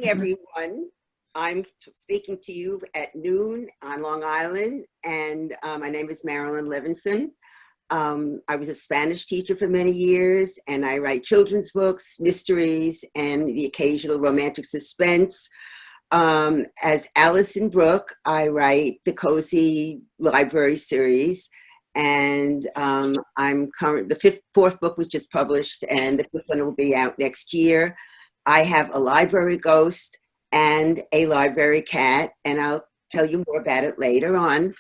Everyone. I'm speaking to you at noon on Long Island, and my name is Marilyn Levinson. I was a Spanish teacher for many years, and I write children's books, mysteries, and the occasional romantic suspense. As Alison Brooke, I write the Cozy Library series, and the fourth book was just published, and the fifth one will be out next year. I have a library ghost and a library cat, and I'll tell you more about it later on.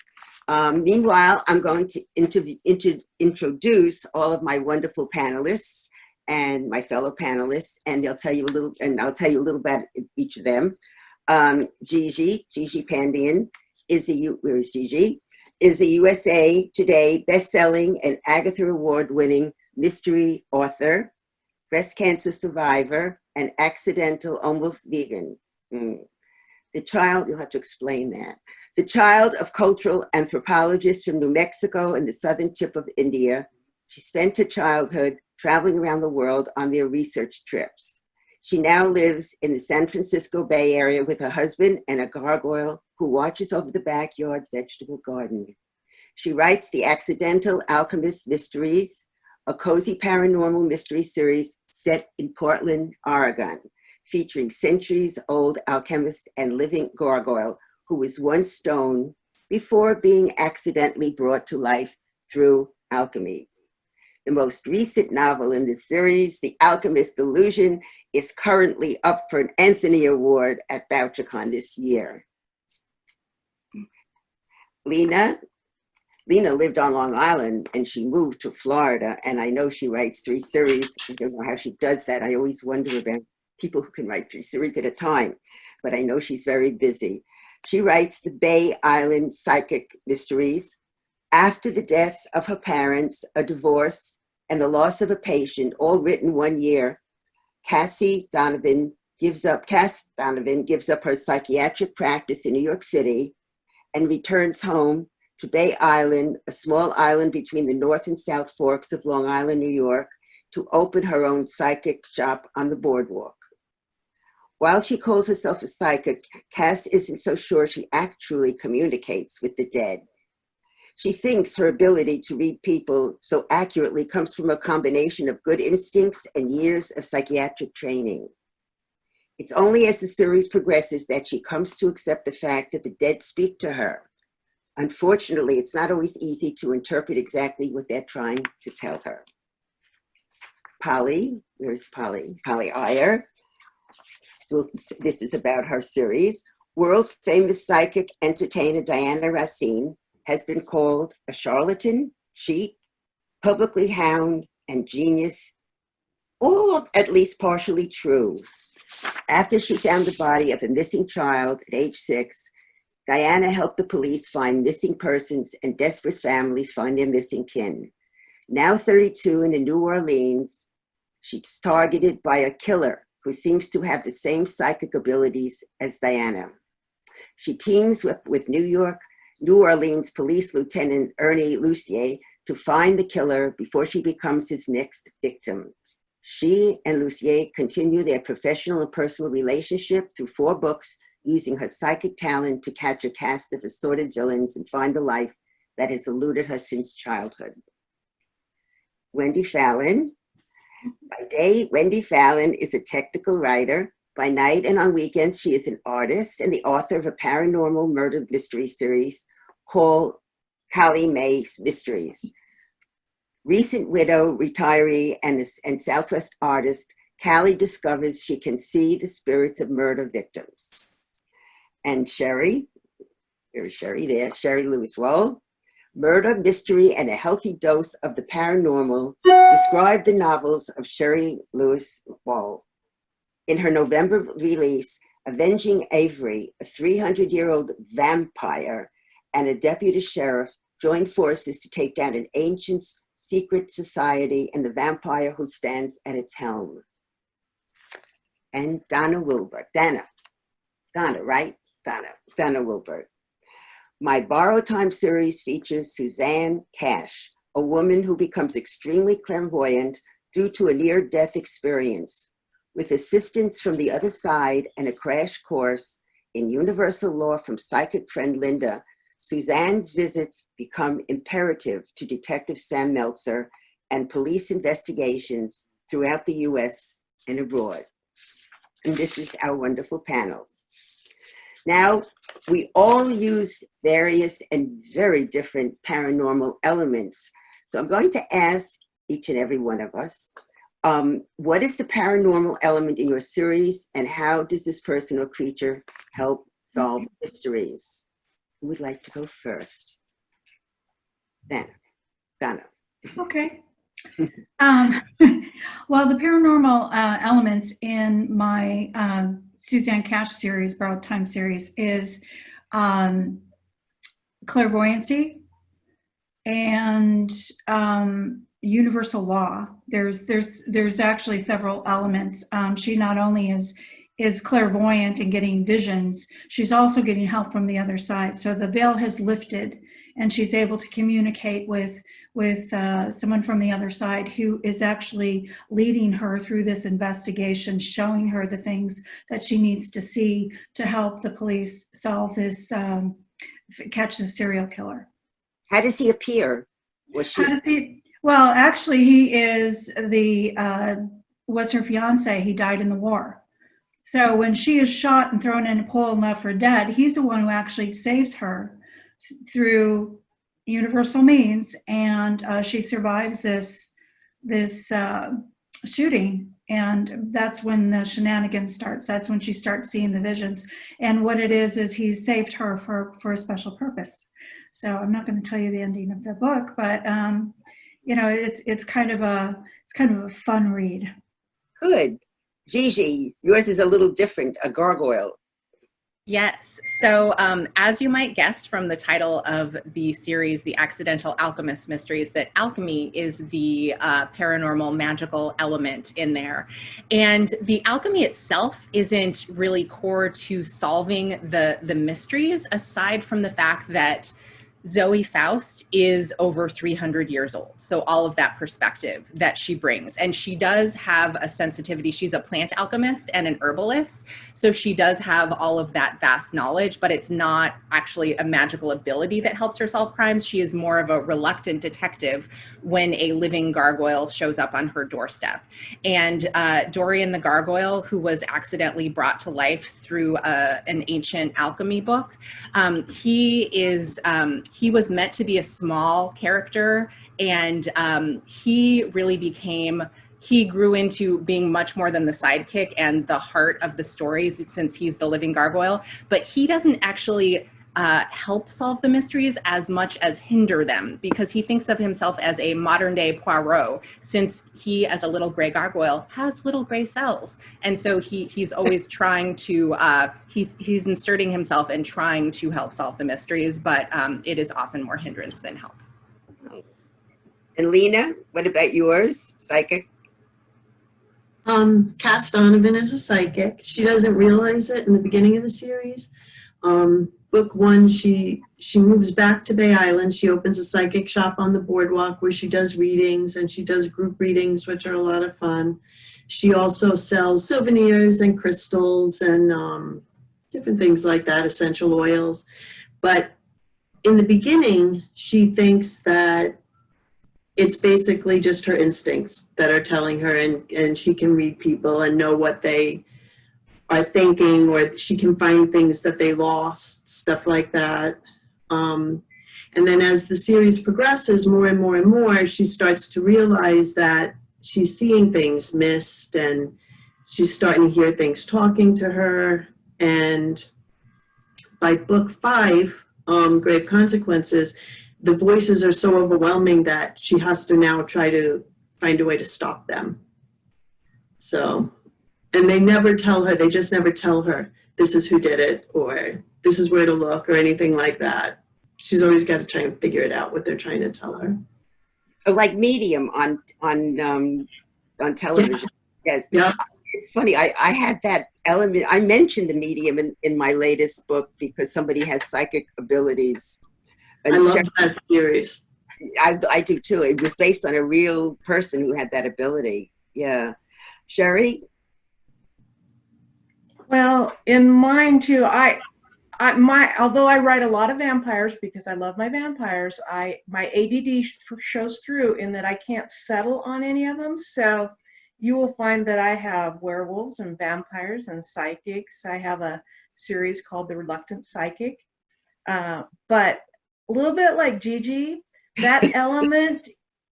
Meanwhile, I'm going to introduce all of my wonderful panelists and my fellow panelists, and I'll tell you a little about each of them. Gigi Pandian is a USA Today best-selling and Agatha Award-winning mystery author, breast cancer survivor, and accidental almost vegan. The child, you'll have to explain that. The child of cultural anthropologists from New Mexico and the southern tip of India, she spent her childhood traveling around the world on their research trips. She now lives in the San Francisco Bay Area with her husband and a gargoyle who watches over the backyard vegetable garden. She writes the Accidental Alchemist Mysteries, a cozy paranormal mystery series set in Portland, Oregon, featuring centuries-old alchemist and living gargoyle who was once stone before being accidentally brought to life through alchemy. The most recent novel in the series, The Alchemist Illusion, is currently up for an Anthony Award at BoucherCon this year. Lena lived on Long Island and she moved to Florida, and I know she writes 3 series. I don't know how she does that. I always wonder about people who can write 3 series at a time, but I know she's very busy. She writes the Bay Island Psychic Mysteries. After the death of her parents, a divorce, and the loss of a patient, all written one year, Cass Donovan gives up her psychiatric practice in New York City and returns home to Bay Island, a small island between the North and South Forks of Long Island, New York, to open her own psychic shop on the boardwalk. While she calls herself a psychic, Cass isn't so sure she actually communicates with the dead. She thinks her ability to read people so accurately comes from a combination of good instincts and years of psychiatric training. It's only as the series progresses that she comes to accept the fact that the dead speak to her. Unfortunately, it's not always easy to interpret exactly what they're trying to tell her. Polly Iyer. So this is about her series. World-famous psychic entertainer Dänna has been called a charlatan, cheat, publicly hound, and genius, all at least partially true. After she found the body of a missing child at age 6, Dänna helped the police find missing persons and desperate families find their missing kin. Now 32 in New Orleans, she's targeted by a killer who seems to have the same psychic abilities as Dänna. She teams with New Orleans Police Lieutenant Ernie Lucier to find the killer before she becomes his next victim. She and Lucier continue their professional and personal relationship through 4 books, using her psychic talent to catch a cast of assorted villains and find the life that has eluded her since childhood. Wendy Fallon. By day, Wendy Fallon is a technical writer. By night and on weekends, she is an artist and the author of a paranormal murder mystery series called Callie Mae's Mysteries. Recent widow, retiree, and Southwest artist, Callie discovers she can see the spirits of murder victims. And Sheri, there's Sheri there, Sheri Lewis Wohl. Murder, mystery, and a healthy dose of the paranormal describe the novels of Sheri Lewis Wohl. In her November release, Avenging Avery, a 300-year-old vampire and a deputy sheriff join forces to take down an ancient secret society and the vampire who stands at its helm. And Dänna Wilberg. Dänna, right? Dänna Wilberg. My Borrowed Time series features Suzanne Cash, a woman who becomes extremely clairvoyant due to a near-death experience. With assistance from the other side and a crash course in universal law from psychic friend Linda, Suzanne's visits become imperative to Detective Sam Meltzer and police investigations throughout the US and abroad. And this is our wonderful panel. Now, we all use various and very different paranormal elements. So I'm going to ask each and every one of us, what is the paranormal element in your series, and how does this person or creature help solve mysteries? Who would like to go first? Dänna. Okay. Well, the paranormal elements in my Suzanne Cash series, Borrowed Time series, is clairvoyancy and universal law. There's actually several elements. She not only is clairvoyant and getting visions, she's also getting help from the other side. So the veil has lifted, and she's able to communicate with someone from the other side who is actually leading her through this investigation, showing her the things that she needs to see to help the police solve this, catch the serial killer. How does he appear? Well, actually, he is was her fiance. He died in the war. So when she is shot and thrown in a pool and left for dead, he's the one who actually saves her through universal means, and she survives this shooting, and that's when the shenanigans starts. That's when she starts seeing the visions, and what it is he saved her for a special purpose. So I'm not going to tell you the ending of the book, but you know, it's kind of a fun read. Good. Gigi, yours is a little different, a gargoyle. Yes. So as you might guess from the title of the series, The Accidental Alchemist Mysteries, that alchemy is the paranormal magical element in there. And the alchemy itself isn't really core to solving the mysteries, aside from the fact that Zoe Faust is over 300 years old. So all of that perspective that she brings. And she does have a sensitivity. She's a plant alchemist and an herbalist. So she does have all of that vast knowledge, but it's not actually a magical ability that helps her solve crimes. She is more of a reluctant detective when a living gargoyle shows up on her doorstep. And Dorian the Gargoyle, who was accidentally brought to life through an ancient alchemy book, he was meant to be a small character, and he grew into being much more than the sidekick and the heart of the stories, since he's the living gargoyle. But he doesn't actually help solve the mysteries as much as hinder them, because he thinks of himself as a modern day Poirot, since he, as a little gray gargoyle, has little gray cells. And so he's always trying to, he's inserting himself and trying to help solve the mysteries, but it is often more hindrance than help. And Lena, what about yours? Psychic? Cass Donovan is a psychic. She doesn't realize it in the beginning of the series. Book one, she moves back to Bay Island. She opens a psychic shop on the boardwalk where she does readings, and she does group readings, which are a lot of fun. She also sells souvenirs and crystals and different things like that, essential oils. But in the beginning, she thinks that it's basically just her instincts that are telling her, and she can read people and know what they are thinking, or she can find things that they lost, stuff like that. And then as the series progresses more and more and more, she starts to realize that she's seeing things missed, and she's starting to hear things talking to her. And by book 5, Grave Consequences, the voices are so overwhelming that she has to now try to find a way to stop them. So, and they never tell her, they just never tell her, this is who did it, or this is where to look, or anything like that. She's always got to try and figure it out, what they're trying to tell her. Oh, like Medium on television. Yes. Yeah. It's funny, I had that element. I mentioned the Medium in my latest book because somebody has psychic abilities. And I love that series. I do too. It was based on a real person who had that ability. Yeah. Sheri? Well, in mine too, although I write a lot of vampires because I love my vampires, my ADD shows through in that I can't settle on any of them. So you will find that I have werewolves and vampires and psychics. I have a series called The Reluctant Psychic. But a little bit like Gigi, that element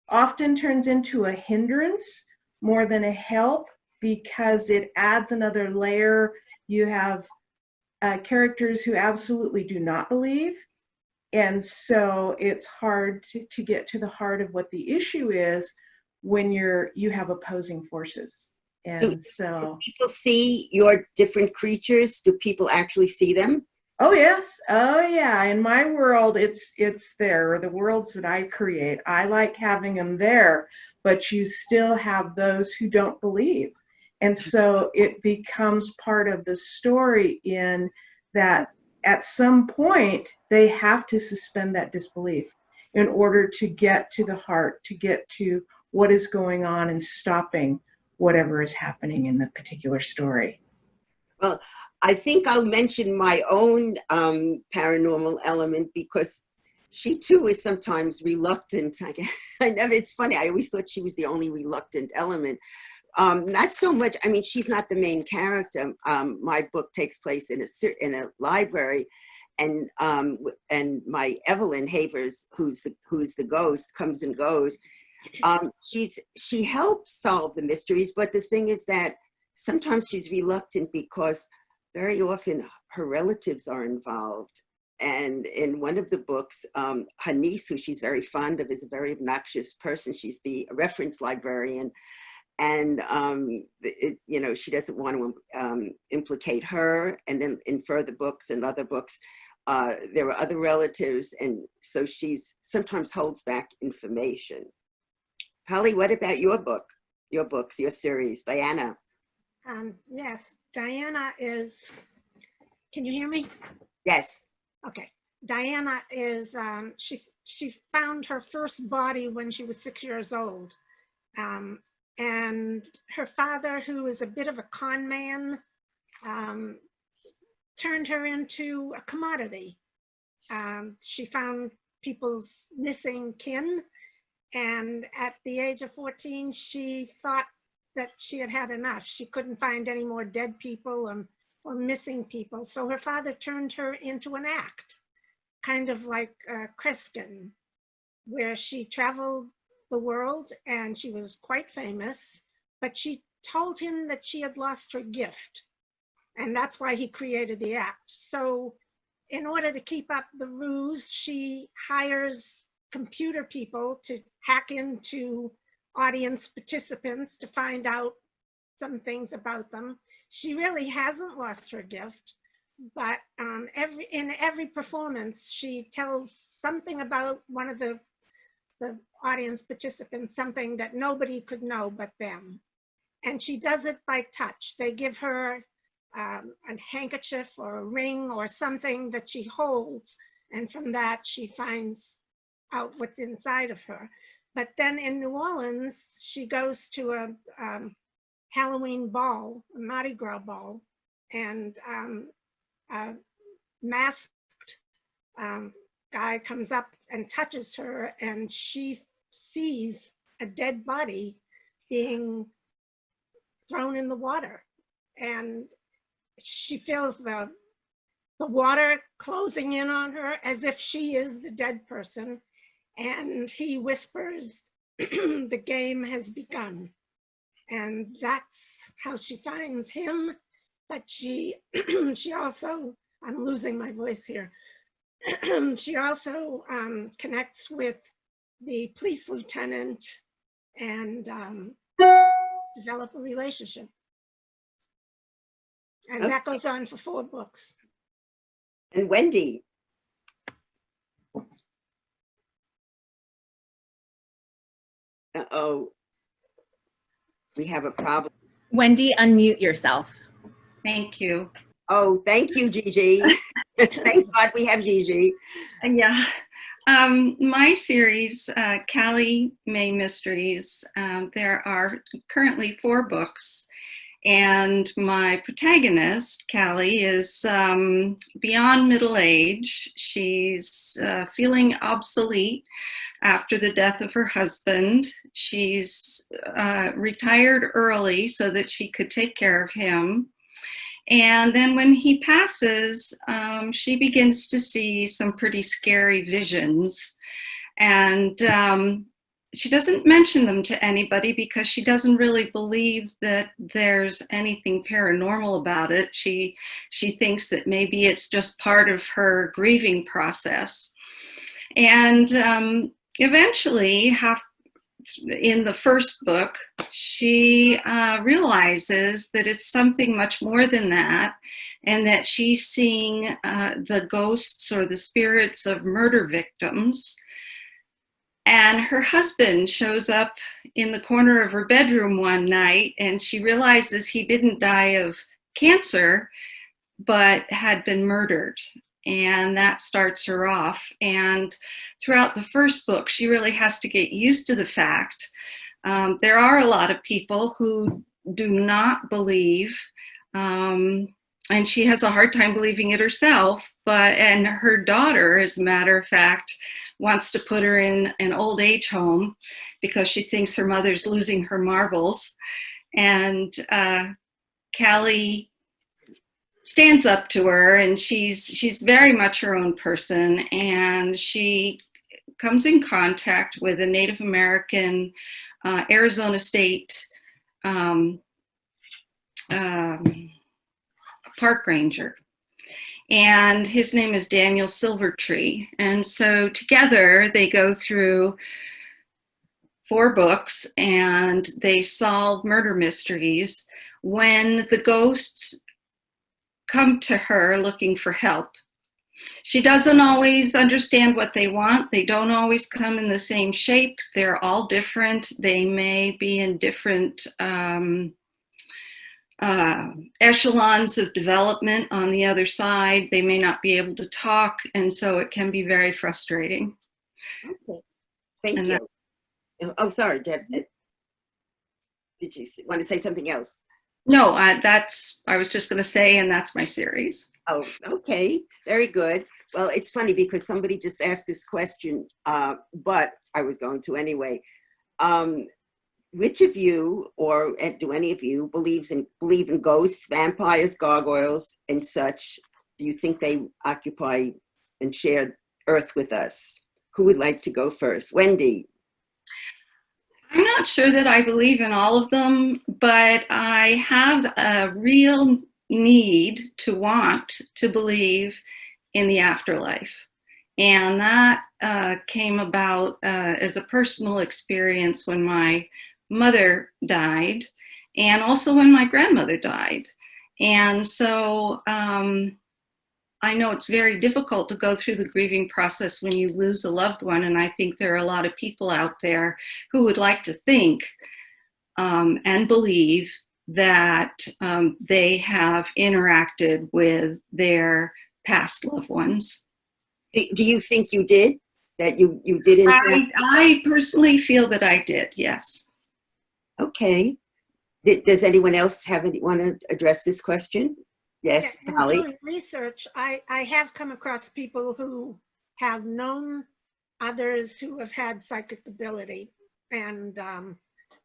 often turns into a hindrance more than a help because it adds another layer. You have characters who absolutely do not believe. And so it's hard to get to the heart of what the issue is when you have opposing forces. And so people see your different creatures. Do people actually see them? oh yes, oh yeah. In my world, it's there. The worlds that I create, I like having them there, but you still have those who don't believe. And so it becomes part of the story in that at some point they have to suspend that disbelief in order to get to the heart, to get to what is going on and stopping whatever is happening in the particular story. Well, I think I'll mention my own paranormal element because she too is sometimes reluctant. I never, it's funny, I always thought she was the only reluctant element. Not so much, I mean, she's not the main character. My book takes place in a library, and my Evelyn Havers, who's the ghost, comes and goes. She helps solve the mysteries, but the thing is that sometimes she's reluctant because very often her relatives are involved. And in one of the books, her niece, who she's very fond of, is a very obnoxious person. She's the reference librarian. And, she doesn't want to implicate her. And then in further books and other books, there are other relatives. And so she's sometimes holds back information. Holly, what about your books, your series, Dänna? Yes, Dänna is, can you hear me? Yes. Okay. Dänna is, she found her first body when she was 6 years old. And her father, who is a bit of a con man, turned her into a commodity. She found people's missing kin. And at the age of 14, she thought that she had had enough. She couldn't find any more dead people or missing people. So her father turned her into an act, kind of like Kreskin, where she traveled the world and she was quite famous, but she told him that she had lost her gift. And that's why he created the act. So in order to keep up the ruse, she hires computer people to hack into audience participants to find out some things about them. She really hasn't lost her gift, but in every performance, she tells something about one of the audience participants, something that nobody could know but them. And she does it by touch. They give her a handkerchief or a ring or something that she holds, and from that she finds out what's inside of her. But then in New Orleans, she goes to a Halloween ball, a Mardi Gras ball, and a masked guy comes up and touches her, and she sees a dead body being thrown in the water. And she feels the water closing in on her as if she is the dead person. And he whispers, the game has begun. And that's how she finds him. But she also, I'm losing my voice here. She also connects with the police lieutenant and develop a relationship. And that goes on for 4 books. And Wendy. Uh-oh. We have a problem. Wendy, unmute yourself. Thank you. Oh, thank you, Gigi. Thank God we have Gigi. Yeah. My series, Callie May Mysteries, there are currently 4 books, And my protagonist, Callie, is beyond middle age. She's feeling obsolete after the death of her husband. She's retired early so that she could take care of him. And then when he passes, she begins to see some pretty scary visions. And she doesn't mention them to anybody because she doesn't really believe that there's anything paranormal about it. She thinks that maybe it's just part of her grieving process. And eventually, in the first book, she realizes that it's something much more than that, and that she's seeing the ghosts or the spirits of murder victims. And her husband shows up in the corner of her bedroom one night, and she realizes he didn't die of cancer, but had been murdered. And that starts her off. And throughout the first book, she really has to get used to the fact there are a lot of people who do not believe, and she has a hard time believing it herself. And her daughter, as a matter of fact, wants to put her in an old age home because she thinks her mother's losing her marbles. And Callie stands up to her, and she's very much her own person, and she comes in contact with a Native American Arizona State park ranger. And his name is Daniel Silvertree. And so together they go through 4 books and they solve murder mysteries when the ghosts come to her looking for help. She doesn't always understand what they want. They don't always come in the same shape. They're all different. They may be in different echelons of development on the other side. They may not be able to talk, and so it can be very frustrating. Okay. Thank And you. Oh, sorry, Deb. Did you want to say something else? No, I was just going to say, and that's my series. Oh, okay. Very good. Well, it's funny because somebody just asked this question, but I was going to anyway. Which of you, or do any of you, believe in ghosts, vampires, gargoyles, and such? Do you think they occupy and share Earth with us? Who would like to go first? Wendy. I'm not sure that I believe in all of them, but I have a real need to want to believe in the afterlife. And that came about as a personal experience when my mother died, and also when my grandmother died. And so I know it's very difficult to go through the grieving process when you lose a loved one, and I think there are a lot of people out there who would like to think and believe that they have interacted with their past loved ones. Do you think you did? That you did interact? I personally feel that I did, yes. Okay. Does anyone else want to address this question? Yes, Yeah, in Holly. doing research, I have come across people who have known others who have had psychic ability. And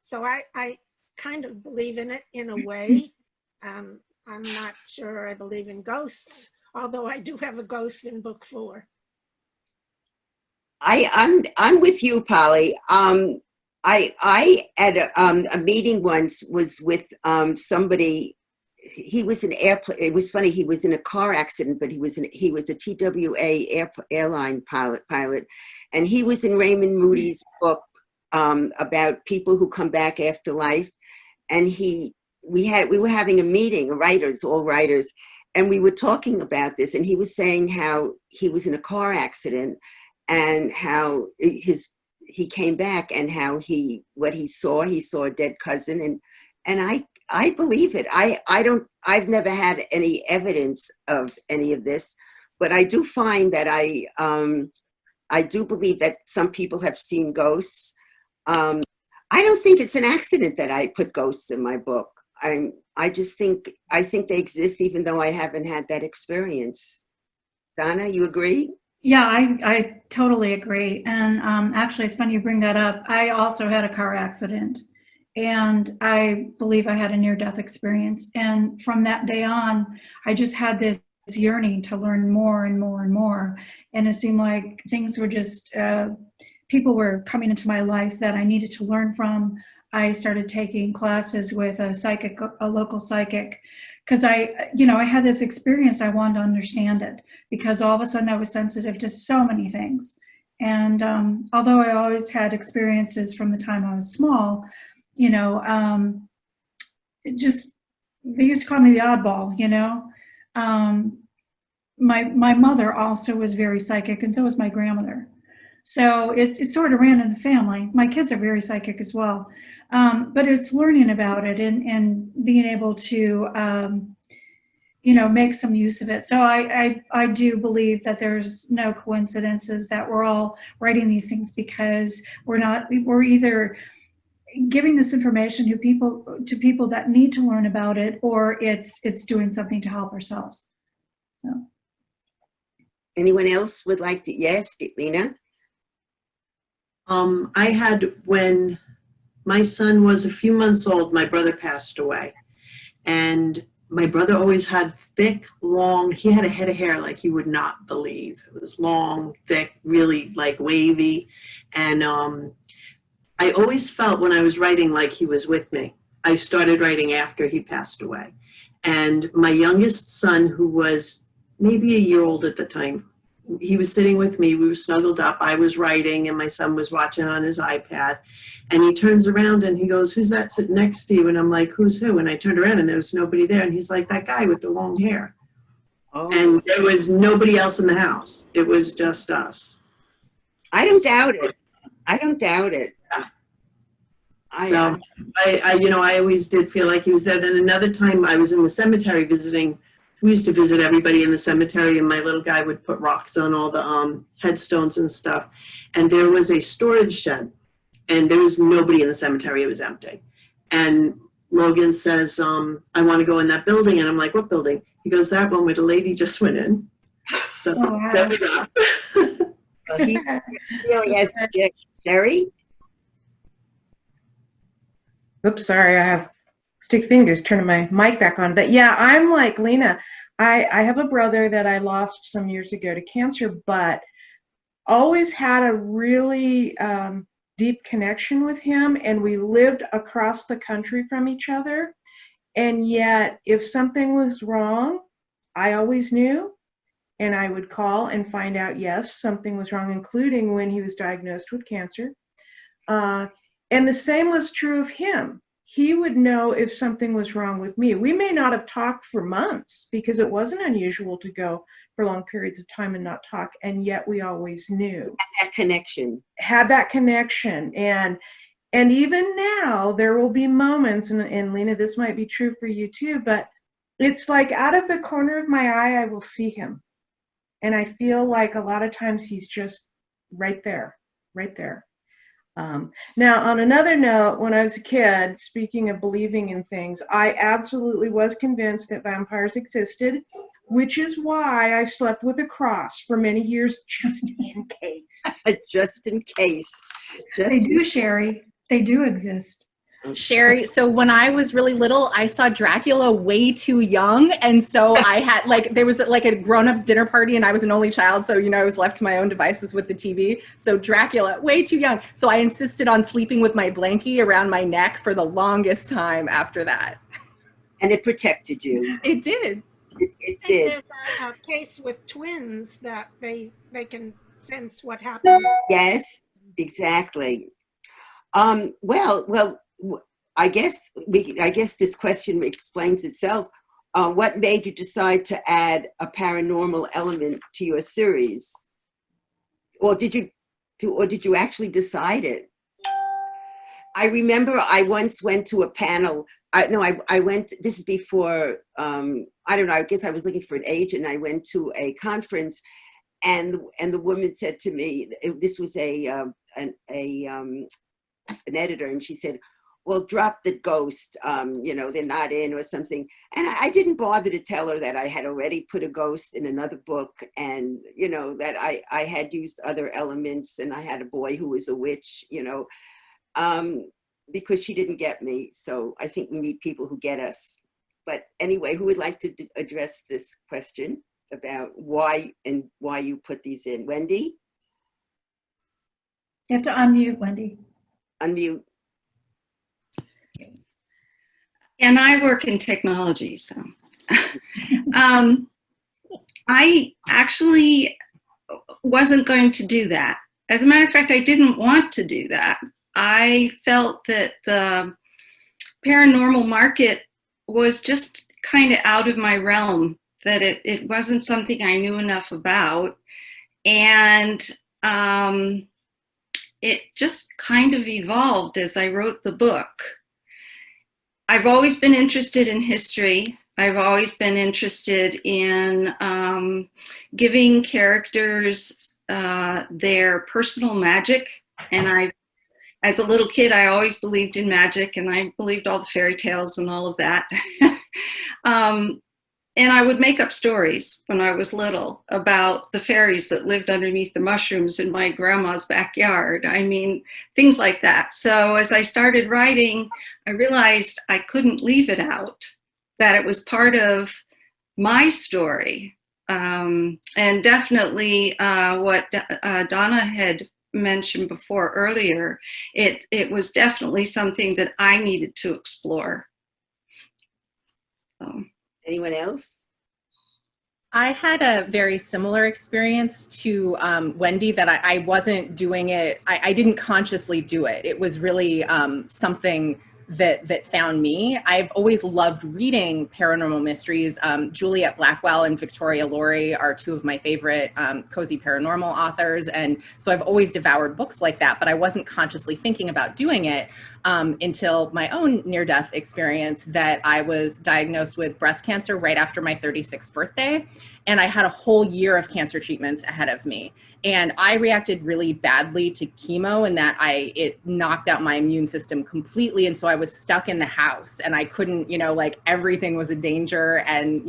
so I kind of believe in it in a way. I'm not sure I believe in ghosts, although I do have a ghost in book 4. I'm with you, Polly. I at a meeting once was with somebody. He was an airplane. It was funny. He was in a car accident, but he was a TWA airline pilot, and he was in Raymond Moody's book about people who come back after life. And we were having a meeting, all writers, and we were talking about this. And he was saying how he was in a car accident, and how he came back, and how he saw a dead cousin, and I believe it. I've never had any evidence of any of this, but I do find that I do believe that some people have seen ghosts. I don't think it's an accident that I put ghosts in my book. I think they exist even though I haven't had that experience. Donna, you agree? Yeah, I totally agree. And actually, it's funny you bring that up. I also had a car accident, and I believe I had a near-death experience. And from that day on, I just had this yearning to learn more and more and more. And it seemed like things were just, people were coming into my life that I needed to learn from. I started taking classes with a local psychic, because I had this experience. I wanted to understand it, because all of a sudden I was sensitive to so many things. And although I always had experiences from the time I was small, it just, they used to call me the oddball, My mother also was very psychic, and so was my grandmother. So it sort of ran in the family. My kids are very psychic as well. But it's learning about it and being able to, make some use of it. So I do believe that there's no coincidences, that we're all writing these things because we're either giving this information to people that need to learn about it, or it's doing something to help ourselves. So. Anyone else would like to? Yes, Lena? I had, when my son was a few months old, my brother passed away. And my brother always had thick, long, he had a head of hair like you would not believe. It was long, thick, really like wavy. And I always felt when I was writing like he was with me. I started writing after he passed away. And my youngest son, who was maybe a year old at the time, he was sitting with me, we were snuggled up, I was writing and my son was watching on his iPad, and he turns around and he goes, "Who's that sitting next to you?" And I'm like, "Who's who?" And I turned around and there was nobody there, and he's like, "That guy with the long hair." Oh. And there was nobody else in the house. It was just us. I don't doubt it. I don't doubt it. So I always did feel like he was there. Then another time I was in the cemetery visiting. We used to visit everybody in the cemetery, and my little guy would put rocks on all the headstones and stuff. And there was a storage shed, and there was nobody in the cemetery. It was empty. And Logan says, "I want to go in that building." And I'm like, "What building?" He goes, "That one where the lady just went in." So Oh, wow. there we go. Well, he really has. Sheri? Oops, sorry, I have stick fingers turning my mic back on. But yeah, I'm like Lena. I have a brother that I lost some years ago to cancer, but always had a really deep connection with him, and we lived across the country from each other. And yet, if something was wrong, I always knew, and I would call and find out, yes, something was wrong, including when he was diagnosed with cancer. And the same was true of him. He would know if something was wrong with me. We may not have talked for months, because it wasn't unusual to go for long periods of time and not talk, and yet we always knew. That connection. Had that connection. And even now, there will be moments, and Lena, this might be true for you too, but it's like out of the corner of my eye, I will see him. And I feel like a lot of times he's just right there, right there. Now, on another note, when I was a kid, speaking of believing in things, I absolutely was convinced that vampires existed, which is why I slept with a cross for many years, just in case. Just in case. They do, Sheri. They do exist. Sheri, so when I was really little, I saw Dracula way too young. And so I had there was like a grown-ups dinner party, and I was an only child. So, I was left to my own devices with the TV. So Dracula, way too young. So I insisted on sleeping with my blankie around my neck for the longest time after that. And it protected you. It did. It did. There's a case with twins that they can sense what happens. Yes, exactly. Well, I guess this question explains itself. What made you decide to add a paranormal element to your series, or did you actually decide it? I remember I once went to a panel. I went. This is before. I don't know. I guess I was looking for an agent. And I went to a conference, and the woman said to me, this was an editor, and she said, well, drop the ghost, they're not in or something. And I didn't bother to tell her that I had already put a ghost in another book, and, that I had used other elements, and I had a boy who was a witch, because she didn't get me. So I think we need people who get us. But anyway, who would like to address this question about why you put these in? Wendy? You have to unmute, Wendy. Unmute. And I work in technology, so I actually wasn't going to do that. As a matter of fact, I didn't want to do that. I felt that the paranormal market was just kind of out of my realm, that it wasn't something I knew enough about. And it just kind of evolved as I wrote the book. I've always been interested in history. I've always been interested in giving characters their personal magic. And as a little kid, I always believed in magic, and I believed all the fairy tales and all of that. And I would make up stories when I was little about the fairies that lived underneath the mushrooms in my grandma's backyard. I mean, things like that. So as I started writing, I realized I couldn't leave it out, that it was part of my story. And definitely what Donna had mentioned before earlier, it was definitely something that I needed to explore. So. Anyone else? I had a very similar experience to Wendy, that I wasn't doing it. I didn't consciously do it. It was really something that found me. I've always loved reading paranormal mysteries. Juliet Blackwell and Victoria Laurie are two of my favorite cozy paranormal authors. And so I've always devoured books like that, but I wasn't consciously thinking about doing it until my own near-death experience, that I was diagnosed with breast cancer right after my 36th birthday. And I had a whole year of cancer treatments ahead of me. And I reacted really badly to chemo, in that it knocked out my immune system completely. And so I was stuck in the house, and I couldn't, everything was a danger, and,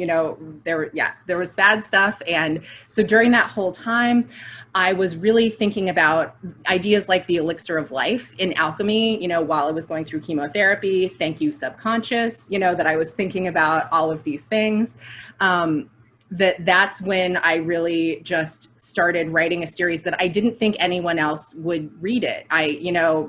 there was bad stuff. And so during that whole time, I was really thinking about ideas like the elixir of life in alchemy, while I was going through chemotherapy. Thank you, subconscious, that I was thinking about all of these things. That's when I really just started writing a series that I didn't think anyone else would read it.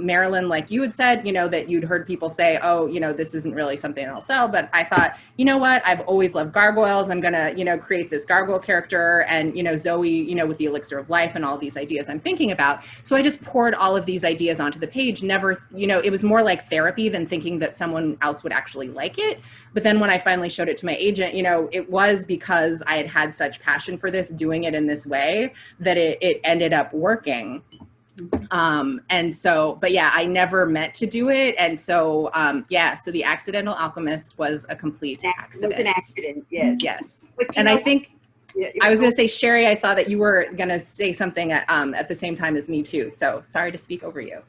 Marilyn, like you had said, that you'd heard people say, oh, this isn't really something that'll sell. But I thought, you know what, I've always loved gargoyles. I'm going to, create this gargoyle character, and, Zoe, with the elixir of life and all these ideas I'm thinking about. So I just poured all of these ideas onto the page. Never, it was more like therapy than thinking that someone else would actually like it. But then when I finally showed it to my agent, it was because I had such passion for this, doing it in this way, that it ended up working. And so, but yeah, I never meant to do it. And so, so The Accidental Alchemist was a complete accident. It was an accident, yes. Yes. But And I think, I was going to say, Sheri, I saw that you were going to say something at the same time as me too. So sorry to speak over you.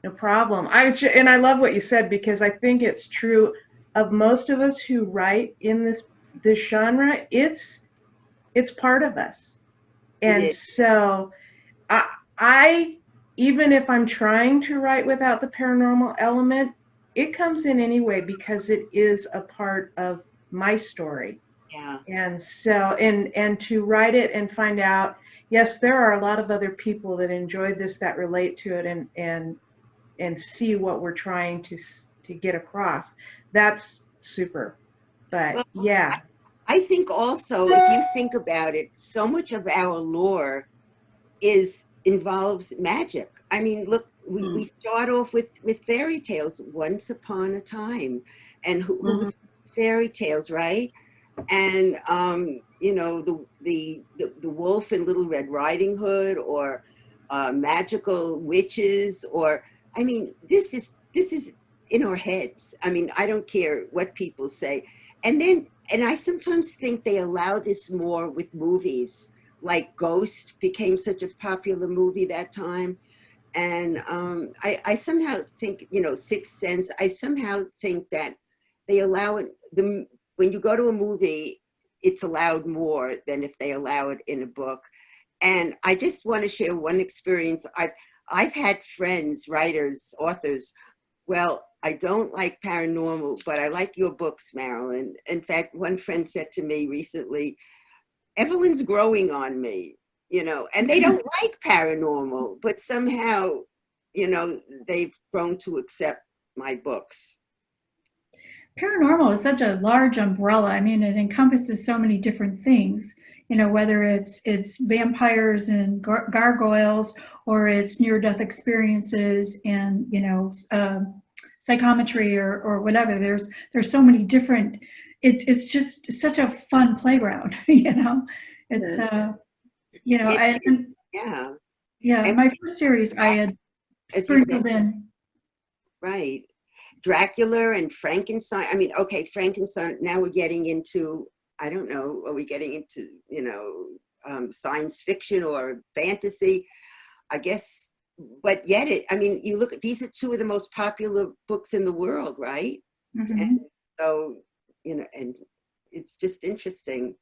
No problem. And I love what you said, because I think it's true of most of us who write in this genre. It's part of us. And so I, even if I'm trying to write without the paranormal element, it comes in anyway, because it is a part of my story. Yeah. And so, and to write it and find out, yes, there are a lot of other people that enjoy this, that relate to it, and see what we're trying to get across. That's super. But Well, yeah. I think also, if you think about it, so much of our lore involves magic. I mean, look, we start off with fairy tales, once upon a time, and who's fairy tales, right? And the wolf in Little Red Riding Hood, or magical witches, or I mean, this is in our heads. I mean, I don't care what people say. And I sometimes think they allow this more with movies, like Ghost became such a popular movie that time. And I somehow think, you know, Sixth Sense, I somehow think that they allow it, when you go to a movie, it's allowed more than if they allow it in a book. And I just want to share one experience. I've had friends, writers, authors. Well, I don't like paranormal, but I like your books, Marilyn. In fact, one friend said to me recently, Evelyn's growing on me, you know, and they don't like paranormal, but somehow, you know, they've grown to accept my books. Paranormal is such a large umbrella. I mean, it encompasses so many different things, you know, whether it's vampires and gargoyles, or it's near-death experiences and, you know, psychometry or whatever. There's so many different, it's just such a fun playground, you know. It's, you know, Yeah. my first series I had sprinkled in. Right. Dracula and Frankenstein. I mean, okay, Frankenstein, now we're getting into, I don't know, are we getting into, you know, science fiction or fantasy? I guess, but yet I mean, you look at, these are two of the most popular books in the world, right? Mm-hmm. And so, you know, and it's just interesting.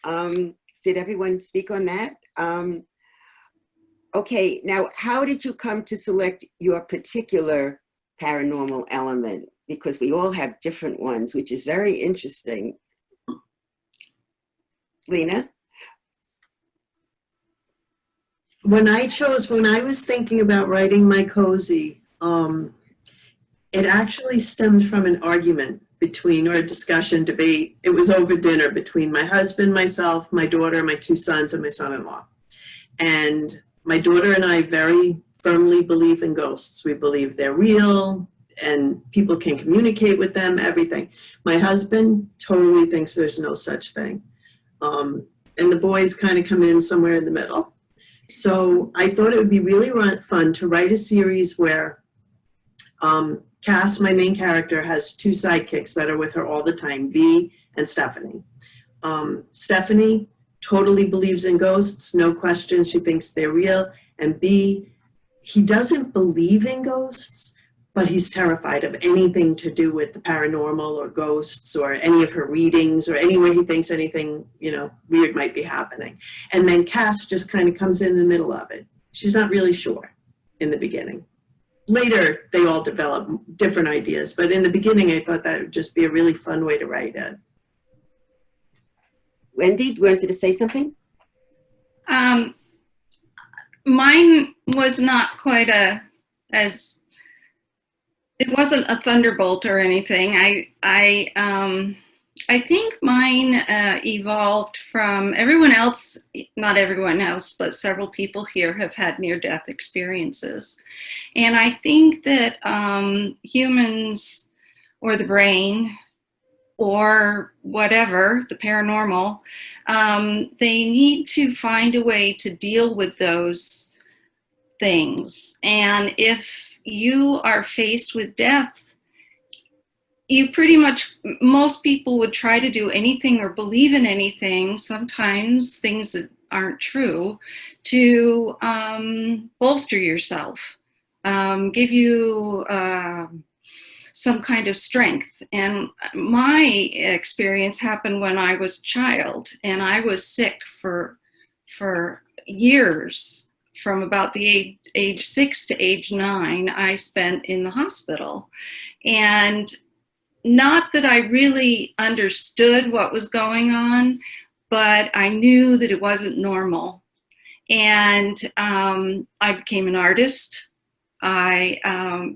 Did everyone speak on that? Okay, now, how did you come to select your particular paranormal element? Because we all have different ones, which is very interesting. Lena? When I was thinking about writing my cozy, it actually stemmed from an argument or a discussion, debate. It was over dinner between my husband, myself, my daughter, my two sons, and my son-in-law. And my daughter and I very firmly believe in ghosts. We believe they're real and people can communicate with them, everything. My husband totally thinks there's no such thing. And the boys kind of come in somewhere in the middle. So I thought it would be really fun to write a series where Cass, my main character, has two sidekicks that are with her all the time, Bea and Stephanie. Stephanie totally believes in ghosts, no question. She thinks they're real. And Bea, he doesn't believe in ghosts, but he's terrified of anything to do with the paranormal or ghosts or any of her readings or anywhere he thinks anything, you know, weird might be happening. And then Cass just kind of comes in the middle of it. She's not really sure in the beginning. Later, they all develop different ideas, but in the beginning, I thought that would just be a really fun way to write it. Wendy, you wanted to say something? Mine was not quite it wasn't a thunderbolt or anything. I think mine evolved from everyone else, not everyone else, but several people here have had near-death experiences. And I think that humans or the brain or whatever, the paranormal, they need to find a way to deal with those things. And if you are faced with death, you pretty much, most people would try to do anything or believe in anything, sometimes things that aren't true, to bolster yourself, give you some kind of strength. And my experience happened when I was a child, and I was sick for years. From about the age 6 to age 9, I spent in the hospital. And not that I really understood what was going on, but I knew that it wasn't normal. And I became an artist. I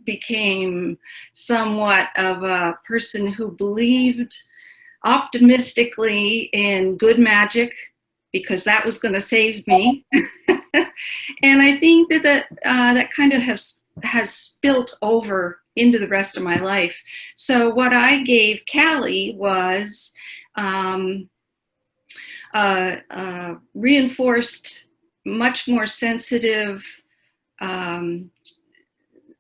became somewhat of a person who believed optimistically in good magic, because that was going to save me. And I think that kind of has spilt over into the rest of my life. So what I gave Callie was reinforced, much more sensitive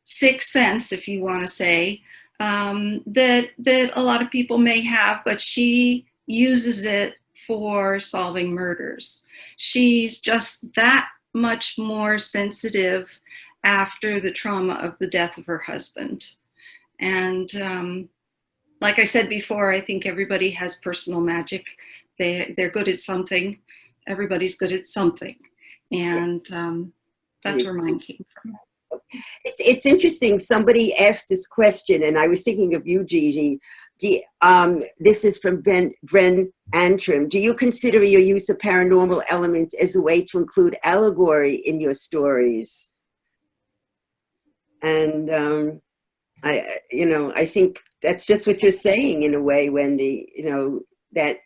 sixth sense, if you want to say, that a lot of people may have, but she uses it for solving murders. She's just that much more sensitive after the trauma of the death of her husband. And like I said before, I think everybody has personal magic. They're good at something. Everybody's good at something. And that's where mine came from. It's interesting. Somebody asked this question, and I was thinking of you, Gigi. This is from Bren Antrim. Do you consider your use of paranormal elements as a way to include allegory in your stories? And I think that's just what you're saying in a way, Wendy. That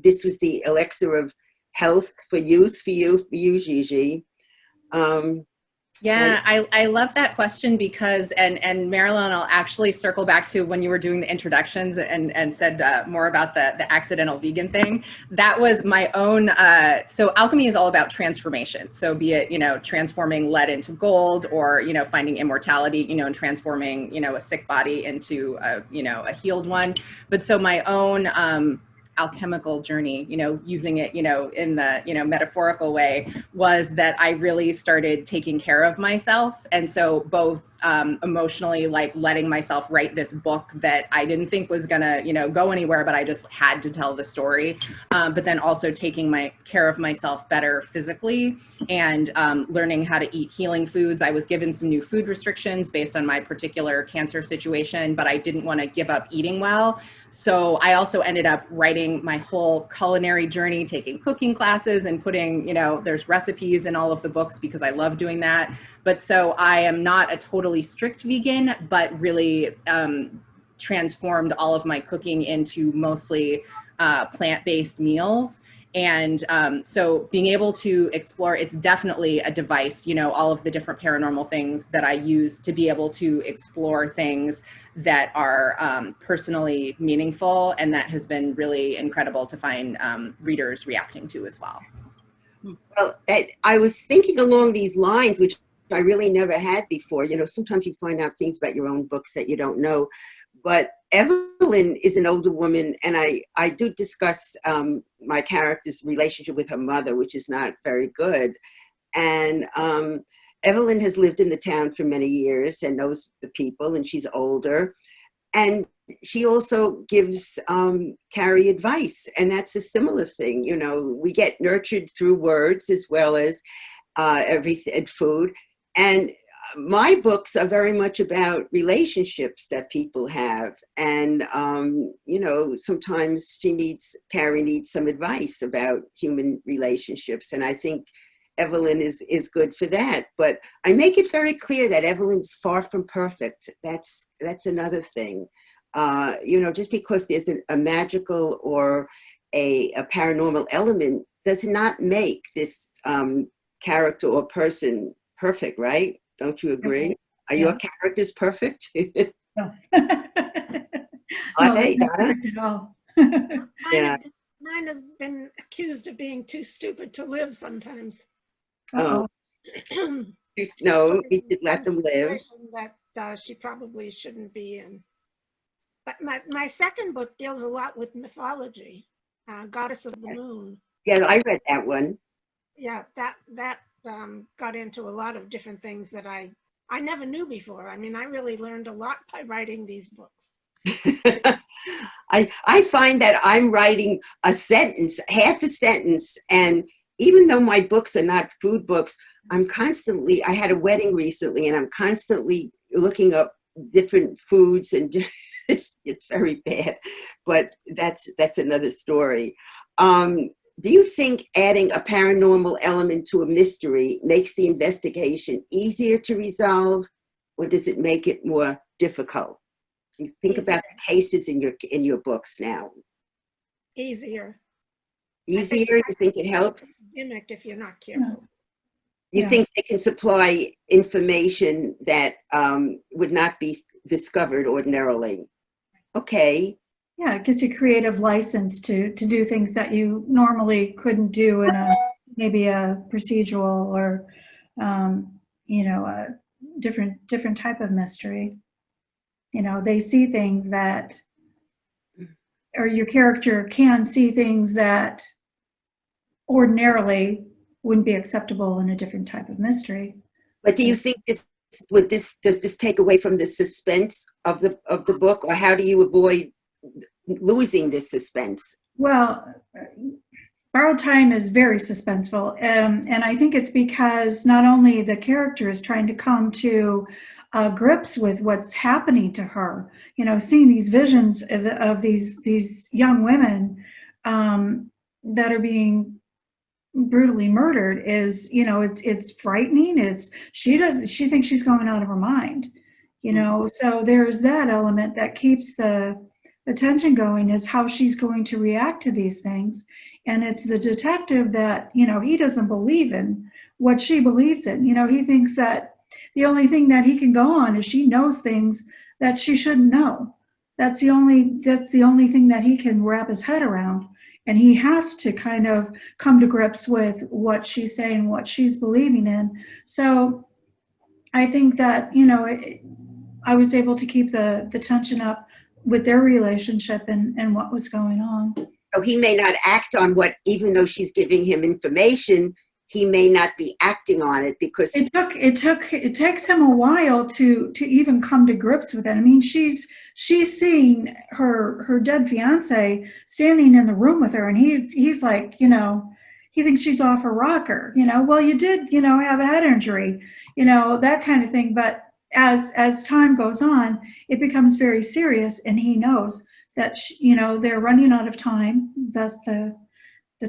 this was the elixir of health for youth for you, Gigi. Yeah, I love that question because, and Marilyn, I'll actually circle back to when you were doing the introductions and said more about the accidental vegan thing. That was my own, so alchemy is all about transformation. So be it, transforming lead into gold, or, finding immortality, and transforming, a sick body into a healed one. But so my own, alchemical journey, using it, in the, metaphorical way, was that I really started taking care of myself. And so both emotionally, like letting myself write this book that I didn't think was gonna, go anywhere, but I just had to tell the story. But then also taking care of myself better physically, and learning how to eat healing foods. I was given some new food restrictions based on my particular cancer situation, but I didn't want to give up eating well. So I also ended up writing my whole culinary journey, taking cooking classes and putting, there's recipes in all of the books because I love doing that. But so I am not a totally strict vegan, but really transformed all of my cooking into mostly plant-based meals. And so being able to explore, it's definitely a device, all of the different paranormal things that I use to be able to explore things that are personally meaningful. And that has been really incredible to find readers reacting to as well. Well, I was thinking along these lines, which I really never had before. Sometimes you find out things about your own books that you don't know. But Evelyn is an older woman, and I do discuss my character's relationship with her mother, which is not very good. And Evelyn has lived in the town for many years and knows the people, and she's older. And she also gives Carrie advice, and that's a similar thing. We get nurtured through words as well as everything, food. And my books are very much about relationships that people have. And, sometimes Carrie needs some advice about human relationships. And I think Evelyn is good for that. But I make it very clear that Evelyn's far from perfect. That's another thing. Just because there's a magical or a paranormal element does not make this character or person perfect, right? Don't you agree? Are your characters perfect? No. Are No, they, they're not Donna? perfect at all. Yeah. Mine has been accused of being too stupid to live sometimes. Oh, no, we should let them live. That she probably shouldn't be in. But my second book deals a lot with mythology, Goddess of the Moon. Yeah, I read that one. Yeah, that got into a lot of different things that I never knew before. I mean, I really learned a lot by writing these books. I find that I'm writing a sentence, half a sentence, and even though my books are not food books, I had a wedding recently, and I'm constantly looking up different foods, and it's very bad, but that's another story. Do you think adding a paranormal element to a mystery makes the investigation easier to resolve, or does it make it more difficult? You think about the cases in your books now. Easier. Easier? You think it helps? Gimmick if you're not careful. You think they can supply information that would not be discovered ordinarily? Okay. Yeah, it gives you creative license to do things that you normally couldn't do in maybe a procedural or a different type of mystery. They see things that, or your character can see things that ordinarily wouldn't be acceptable in a different type of mystery. But do you think does this take away from the suspense of the book, or how do you avoid losing this suspense? Well, Borrowed Time is very suspenseful, and I think it's because not only the character is trying to come to grips with what's happening to her, seeing these visions of these young women that are being brutally murdered is, it's frightening. She thinks she's going out of her mind, so there's that element that keeps the tension going, is how she's going to react to these things. And it's the detective that, he doesn't believe in what she believes in. He thinks that the only thing that he can go on is she knows things that she shouldn't know. That's the only thing that he can wrap his head around. And he has to kind of come to grips with what she's saying, what she's believing in. So I think that, I was able to keep the tension up with their relationship and what was going on. So he may not act on even though she's giving him information, he may not be acting on it because it takes him a while to even come to grips with it. I mean, she's seeing her dead fiance standing in the room with her, and he's like, he thinks she's off her rocker. Well, you did, have a head injury, that kind of thing. But as time goes on, it becomes very serious, and he knows that they're running out of time. That's the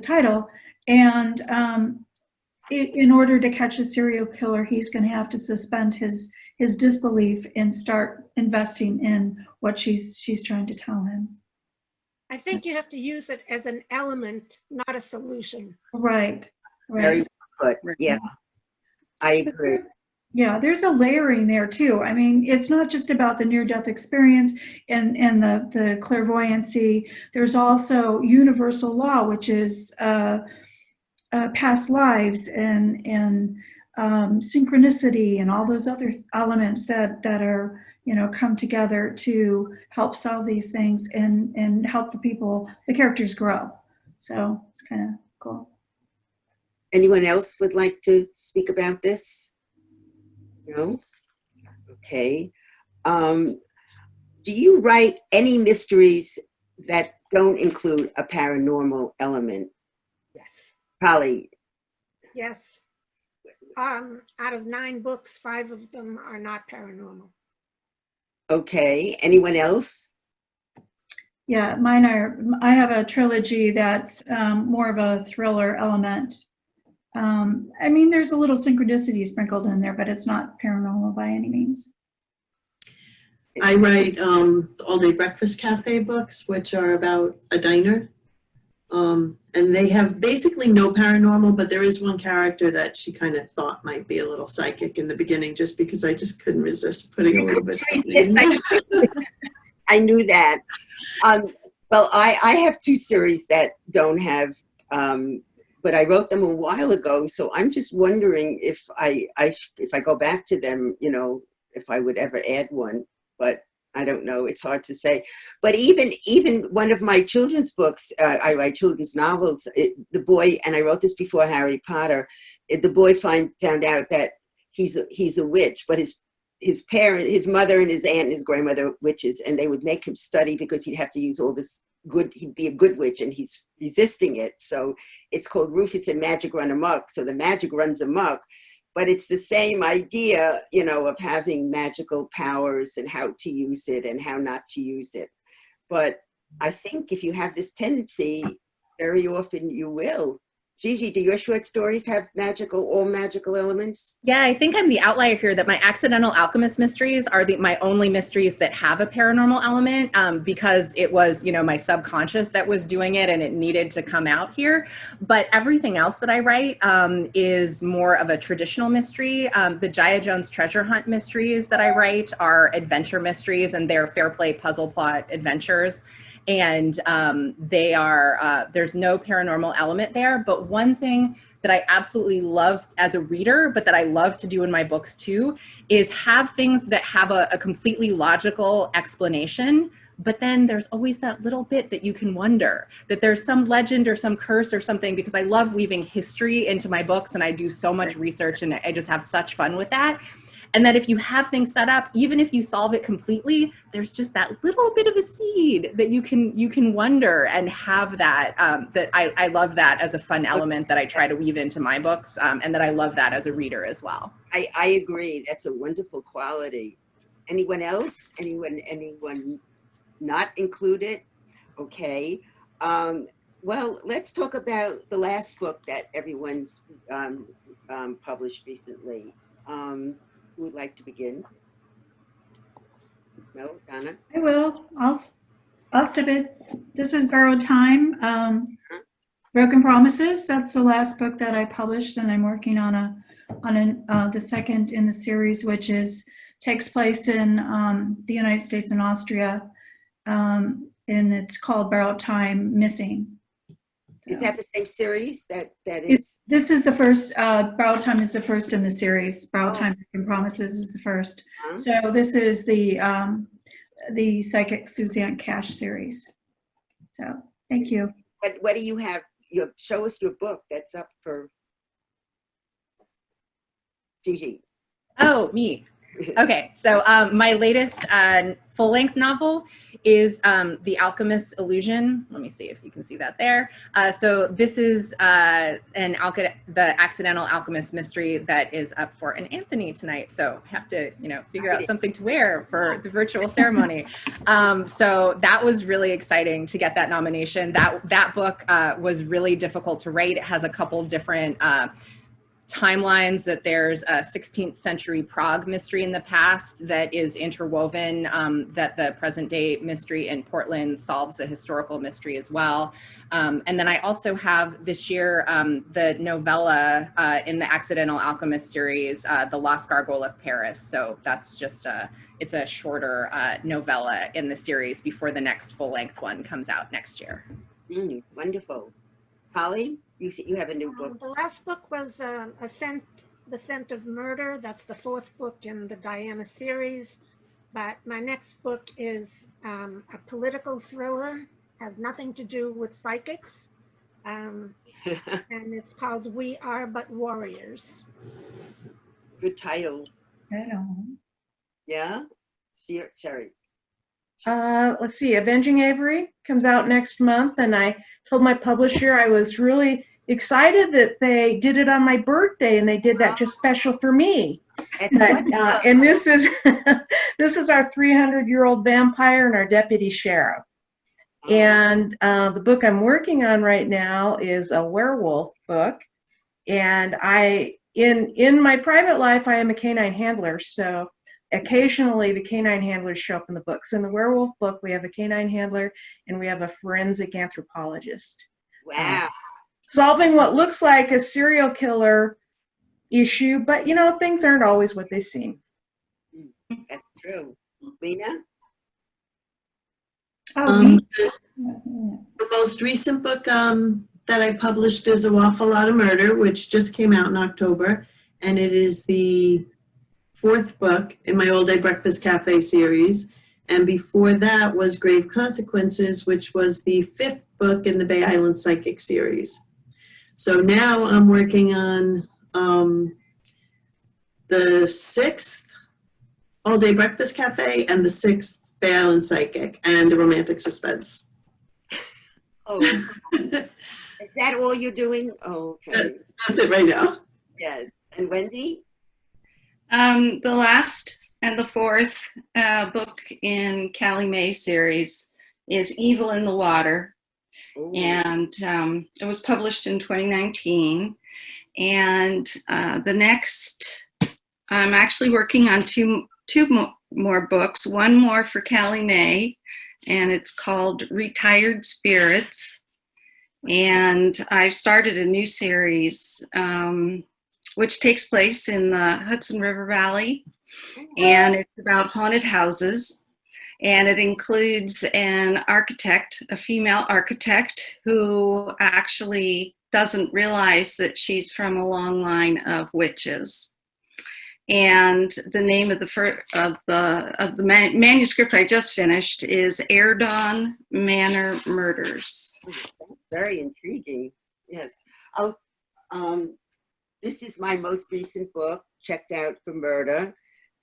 title, and in order to catch a serial killer, he's going to have to suspend his disbelief and start investing in what she's trying to tell him. I think you have to use it as an element, not a solution. Right. Very good. Yeah, I agree. Yeah, there's a layering there too. I mean, it's not just about the near-death experience and the clairvoyancy. There's also universal law, which is past lives and synchronicity and all those other elements that are come together to help solve these things and help the characters grow. So it's kind of cool. Anyone else would like to speak about this? No? Okay. Do you write any mysteries that don't include a paranormal element? Yes. Polly? Yes. Out of 9 books, 5 of them are not paranormal. Okay. Anyone else? Yeah, mine are. I have a trilogy that's more of a thriller element. I mean, there's a little synchronicity sprinkled in there, but it's not paranormal by any means. I write all day breakfast cafe books, which are about a diner. And they have basically no paranormal, but there is one character that she kind of thought might be a little psychic in the beginning, just because I just couldn't resist putting a little bit of in there. I knew that. Well, I have 2 series that don't have, but I wrote them a while ago, so I'm just wondering if I go back to them, if I would ever add one, but I don't know. It's hard to say. But even one of my children's books, I write children's novels. The boy, and I wrote this before Harry Potter. The boy found out that he's a witch, but his parent, his mother, and his aunt and his grandmother are witches, and they would make him study because he'd have to use all this good. He'd be a good witch, and he's resisting it. So it's called Rufus and Magic Run Amok. So the magic runs amok. But it's the same idea, of having magical powers and how to use it and how not to use it. But I think if you have this tendency, very often you will. Gigi, do your short stories have all magical elements? Yeah, I think I'm the outlier here, that my accidental alchemist mysteries are my only mysteries that have a paranormal element, because it was, my subconscious that was doing it and it needed to come out here. But everything else that I write is more of a traditional mystery. The Jaya Jones treasure hunt mysteries that I write are adventure mysteries, and they're fair play puzzle plot adventures. And they are, there's no paranormal element there. But one thing that I absolutely love as a reader, but that I love to do in my books too, is have things that have a completely logical explanation, But then there's always that little bit that you can wonder that there's some legend or some curse or something, because I love weaving history into my books and I do so much research and I just have such fun with that. And that if you have things set up, even if you solve it completely, there's just that little bit of a seed that you can wonder and have that. That I love that as a fun element that I try to weave into my books, and that I love that as a reader as well. I agree. That's a wonderful quality. Anyone else? Anyone not included? Okay. Well, let's talk about the last book that everyone's published recently. Who would like to begin? No, Dänna? I will. I'll step in. This is Borrowed Time. Broken Promises. That's the last book that I published, and I'm working on the second in the series, which takes place in the United States and Austria, and it's called Borrowed Time Missing. Is that the same series that is? This is the first. Borrowed Time is the first in the series. Borrowed Time and Promises is the first. So this is the Psychic Suzanne Cash series. So thank you. What do you have? Show us your book that's up for Gigi. Oh, me. Okay, so my latest full-length novel is The Alchemist's Illusion. Let me see if you can see that there. So this is the Accidental Alchemist mystery that is up for an Anthony tonight. So I have to, figure out something to wear for the virtual ceremony. So that was really exciting to get that nomination. That book was really difficult to write. It has a couple different timelines, that there's a 16th century Prague mystery in the past that is interwoven, that the present day mystery in Portland solves a historical mystery as well. And then I also have this year the novella in the Accidental Alchemist series, The Lost Gargoyle of Paris. So that's just it's a shorter novella in the series before the next full-length one comes out next year. Wonderful. Holly? You have a new book. The last book was The Scent of Murder. That's the fourth book in the Diana series. But my next book is a political thriller. Has nothing to do with psychics. And it's called We Are But Warriors. Good title. Yeah? Sheri. Let's see, Avenging Avery comes out next month, and I told my publisher I was really excited that they did it on my birthday, and they did that just special for me. And this is this is our 300-year-old vampire and our deputy sheriff. And the book I'm working on right now is a werewolf book, and in my private life I am a canine handler, so occasionally the canine handlers show up in the books. In the werewolf book, we have a canine handler and we have a forensic anthropologist. Wow. Solving what looks like a serial killer issue, but things aren't always what they seem. That's true. Lena? The most recent book that I published is A Awful Lot of Murder, which just came out in October, and it is the fourth book in my All Day Breakfast Cafe series. And before that was Grave Consequences, which was the fifth book in the Bay Island Psychic series. So now I'm working on the sixth All Day Breakfast Cafe and the sixth Bay Island Psychic and a romantic suspense. Oh, is that all you're doing? Oh, okay. That's it right now. Yes. And Wendy? The last and the fourth book in Callie Mae's series is Evil in the Water. Ooh. And it was published in 2019. And the next, I'm actually working on two more books, one more for Callie Mae, and it's called Retired Spirits. And I've started a new series which takes place in the Hudson River Valley, and it's about haunted houses. And it includes an architect, a female architect, who actually doesn't realize that she's from a long line of witches. And the name of the manuscript I just finished is Erdon Manor Murders. Very intriguing. Yes. Oh, this is my most recent book, Checked Out for Murder,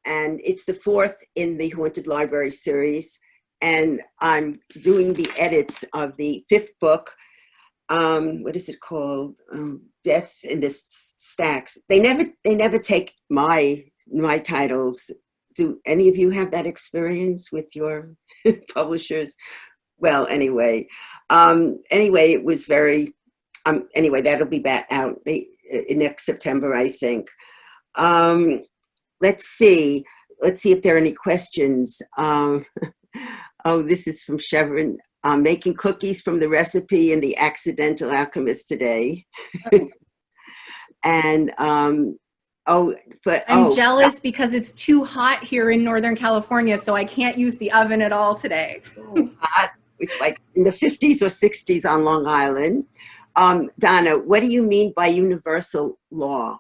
and it's the fourth in the Haunted Library series. And I'm doing the edits of the fifth book. What is it called? Death in the Stacks. They never take my titles. Do any of you have that experience with your publishers? Well, anyway, it was very. Anyway, that'll be back out next September, I think. Let's see if there are any questions. Oh, this is from Chevron. Making cookies from the recipe in The Accidental Alchemist today. And I'm jealous because it's too hot here in Northern California, so I can't use the oven at all today. It's like in the 50s or 60s on Long Island. Donna, what do you mean by universal law?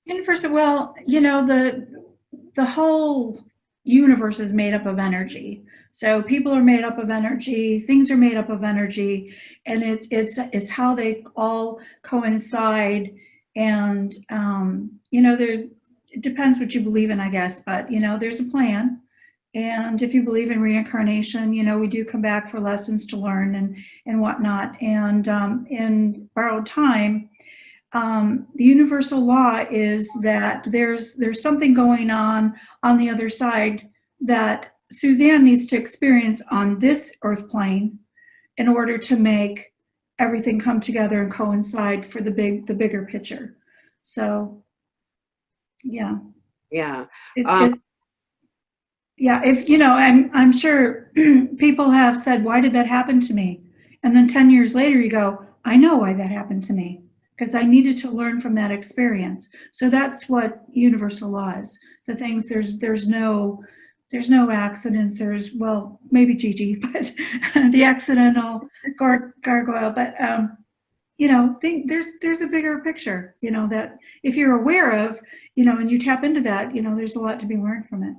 Universal, well, the whole universe is made up of energy. So people are made up of energy, things are made up of energy, and it's how they all coincide. And it depends what you believe in, I guess, but there's a plan. And if you believe in reincarnation, we do come back for lessons to learn and whatnot. And in borrowed time, the universal law is that there's something going on the other side that Suzanne needs to experience on this earth plane in order to make everything come together and coincide for the bigger picture. So, yeah. Yeah. I'm sure people have said, why did that happen to me? And then 10 years later, you go, I know why that happened to me, because I needed to learn from that experience. So that's what universal law is. The things, there's no accidents. There's, well, maybe Gigi, but the accidental gargoyle. But, there's a bigger picture, that if you're aware of, and you tap into that, there's a lot to be learned from it.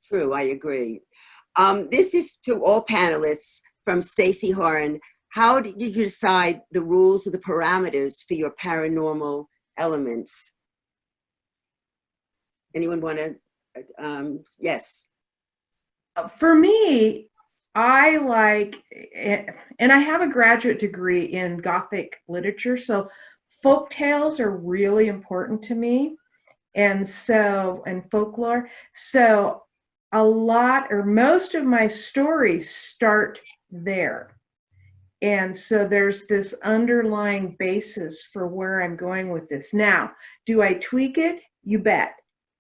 True, I agree. This is to all panelists from Stacy Horan. How did you decide the rules or the parameters for your paranormal elements? Anyone want to? Yes. For me, I like, and I have a graduate degree in Gothic literature, so folk tales are really important to me, and folklore. So a lot or most of my stories start there. And so there's this underlying basis for where I'm going with this. Now, do I tweak it? You bet,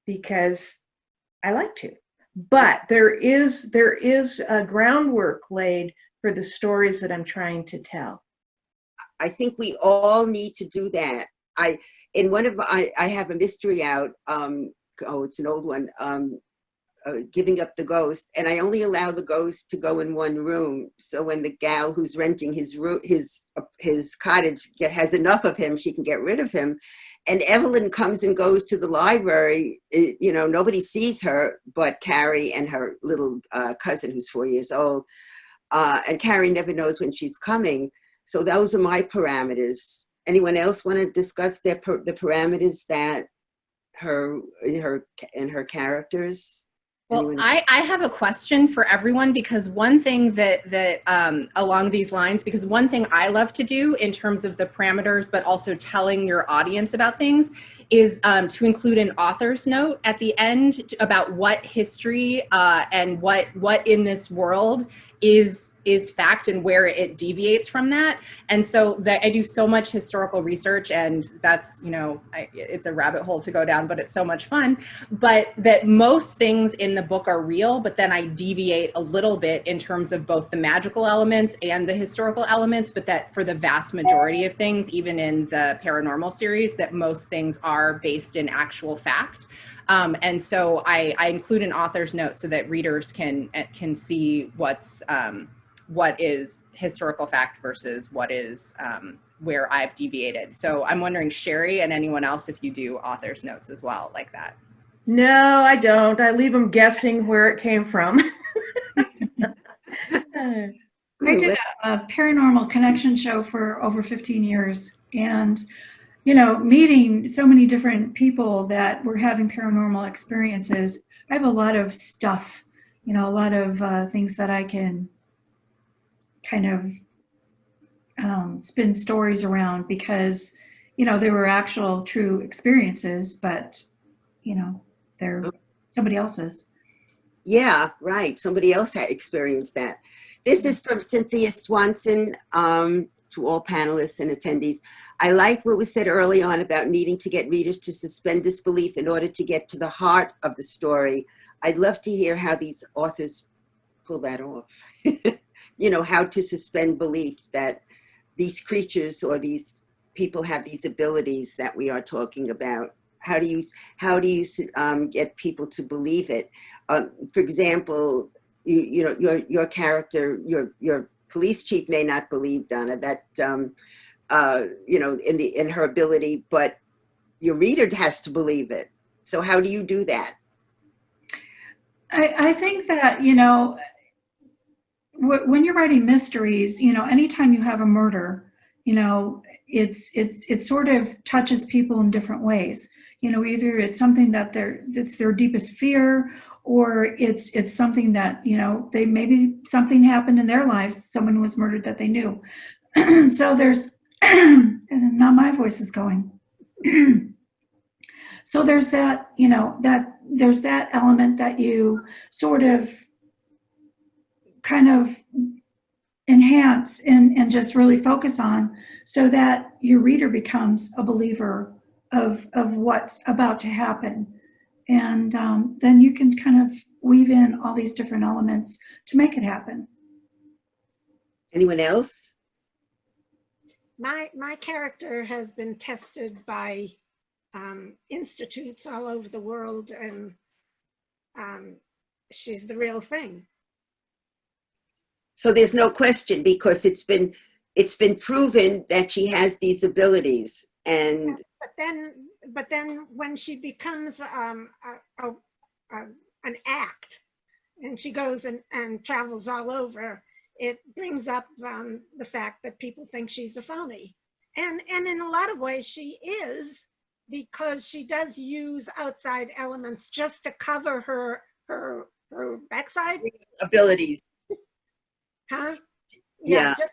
because I like to. But there is a groundwork laid for the stories that I'm trying to tell. I think we all need to do that. I have a mystery out. It's an old one. Giving Up the Ghost, and I only allow the ghost to go in one room. So when the gal who's renting his cottage has enough of him, she can get rid of him. And Evelyn comes and goes to the library. Nobody sees her but Carrie and her little cousin who's 4 years old. And Carrie never knows when she's coming. So those are my parameters. Anyone else want to discuss the parameters that her characters? Well, I have a question for everyone, because one thing that along these lines, because one thing I love to do in terms of the parameters, but also telling your audience about things, is to include an author's note at the end about what history and what in this world is fact and where it deviates from that. And so that I do so much historical research, and that's, it's a rabbit hole to go down, but it's so much fun. But that most things in the book are real, but then I deviate a little bit in terms of both the magical elements and the historical elements, but that for the vast majority of things, even in the paranormal series, that most things are based in actual fact. And so I include an author's note so that readers can see what is historical fact versus what is where I've deviated. So I'm wondering, Sheri and anyone else, if you do author's notes as well like that. No, I don't. I leave them guessing where it came from. I did a paranormal connection show for over 15 years, and you know, meeting so many different people that were having paranormal experiences, I have a lot of stuff, you know, a lot of things that I can kind of spin stories around, because you know, they were actual true experiences, but you know, they're somebody else's. Yeah, right. Somebody else had experienced that. This is from Cynthia Swanson, to all panelists and attendees. I like what was said early on about needing to get readers to suspend disbelief in order to get to the heart of the story. I'd love to hear how these authors pull that off. You know, how to suspend belief that these creatures or these people have these abilities that we are talking about. How do you get people to believe it? For example, you know, your character, your police chief may not believe, Dänna, that you know, in her ability, but your reader has to believe it. So how do you do that? I think that, you know, when you're writing mysteries, you know, anytime you have a murder, you know, it sort of touches people in different ways. You know, either it's something that it's their deepest fear, or it's something that, you know, they maybe something happened in their lives, someone was murdered that they knew. So there's and now my voice is going. So there's that, you know, there's that element that you sort of kind of enhance and just really focus on, so that your reader becomes a believer of what's about to happen. And then you can kind of weave in all these different elements to make it happen. Anyone else? My character has been tested by institutes all over the world, and she's the real thing. So there's no question, because it's been proven that she has these abilities. And but then when she becomes an act, and she goes and travels all over, it brings up the fact that people think she's a phony, and in a lot of ways she is, because she does use outside elements just to cover her backside abilities. Huh? Yeah. Just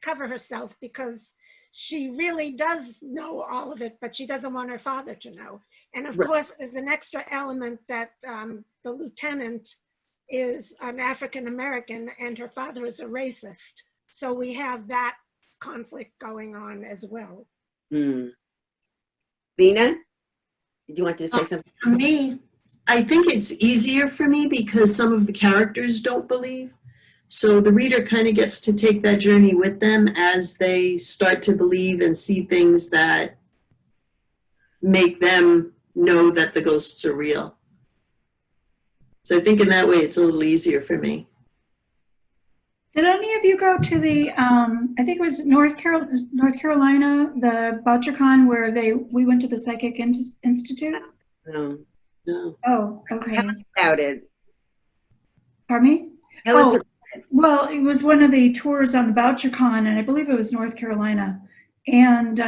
cover herself, because she really does know all of it, but she doesn't want her father to know. And of course, there's an extra element that the lieutenant is an African American and her father is a racist. So we have that conflict going on as well. Lena, did you want to say something? For me, I think it's easier for me because some of the characters don't believe. So the reader kind of gets to take that journey with them as they start to believe and see things that make them know that the ghosts are real. So I think in that way, it's a little easier for me. Did any of you go to the, I think it was North Carolina, the BoucherCon, where we went to the Psychic Institute? No. Oh, okay. Tell us about it. Pardon me? Tell us about it. Well, it was one of the tours on the BoucherCon, and I believe it was North Carolina. And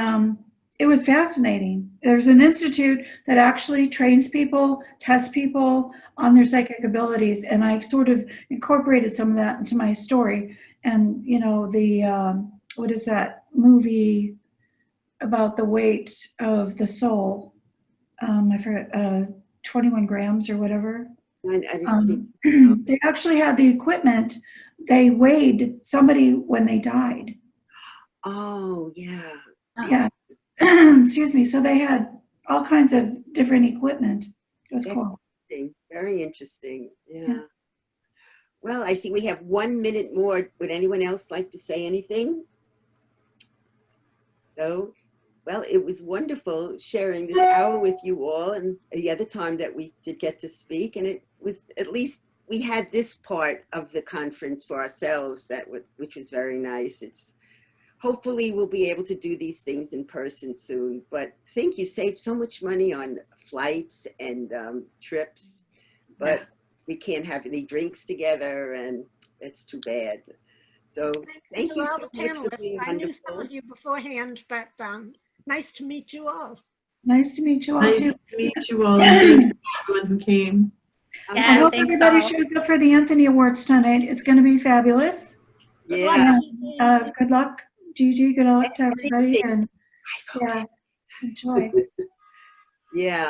it was fascinating. There's an institute that actually trains people, tests people on their psychic abilities, and I sort of incorporated some of that into my story. And, you know, the, what is that movie about the weight of the soul? I forget, 21 grams or whatever. I didn't see. They actually had the equipment. They weighed somebody when they died. Oh, yeah. Yeah. Excuse me. So they had all kinds of different equipment. It was cool. Interesting. Very interesting. Yeah. Well, I think we have 1 minute more. Would anyone else like to say anything? So, well, it was wonderful sharing this hour with you all, and the other time that we did get to speak, and it was, at least we had this part of the conference for ourselves, which was very nice. hopefully we'll be able to do these things in person soon. But think you saved so much money on flights and trips, but we can't have any drinks together, and it's too bad. So thank to you all so the much for panelists. being I knew some wonderful. of you beforehand, but nice to meet you all. Nice to meet you all Nice too. to meet you all. And thank you to everyone who came. I'm I Yeah, hope thanks everybody all. shows up for the Anthony Awards tonight. It's going to be fabulous. Good Yeah. luck, And, Gigi. good luck, Gigi. Good luck to everybody, and yeah, enjoy. Yeah.